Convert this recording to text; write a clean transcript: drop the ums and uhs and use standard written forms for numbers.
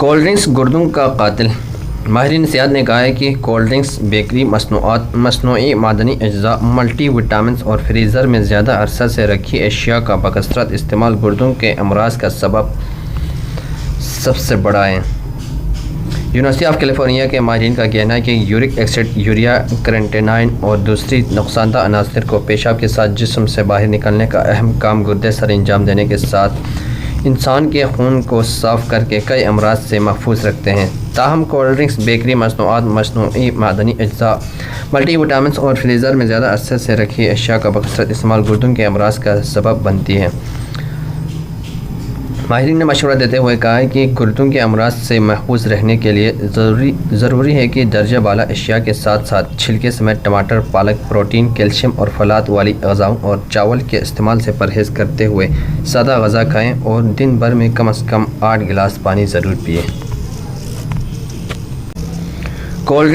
Cold drinks گردوں کا قاتل۔ ماہرین صحت نے کہا ہے کہ کولڈ ڈرنکس، بیکری مصنوعات، مصنوعی معدنی اجزاء، ملٹی وٹامنز اور فریزر میں زیادہ عرصہ سے رکھی اشیاء کا بکثرت استعمال گردوں کے امراض کا سب سے بڑا ہے۔ یونیورسٹی آف کیلیفورنیا کے ماہرین کا کہنا ہے کہ یورک ایسڈ، یوریا، کرینٹینائن اور دوسری نقصان دہ عناصر کو پیشاب کے ساتھ جسم سے باہر نکالنے کا اہم کام گردے سر انجام دینے کے ساتھ انسان کے خون کو صاف کر کے کئی امراض سے محفوظ رکھتے ہیں۔ تاہم کولڈ ڈرنکس، بیکری مصنوعات، مصنوعی معدنی اجزاء، ملٹی وٹامنز اور فریزر میں زیادہ عرصے سے رکھی اشیاء کا بکثرت استعمال گردوں کے امراض کا سبب بنتی ہے۔ ماہرین نے مشورہ دیتے ہوئے کہا ہے کہ گردوں کے امراض سے محفوظ رہنے کے لیے ضروری ہے کہ درجہ بالا اشیاء کے ساتھ ساتھ چھلکے سمیت ٹماٹر، پالک، پروٹین، کیلشیم اور فولاد والی غذاؤں اور چاول کے استعمال سے پرہیز کرتے ہوئے سادہ غذا کھائیں اور دن بھر میں کم از کم 8 گلاس پانی ضرور پئیں۔ کولڈ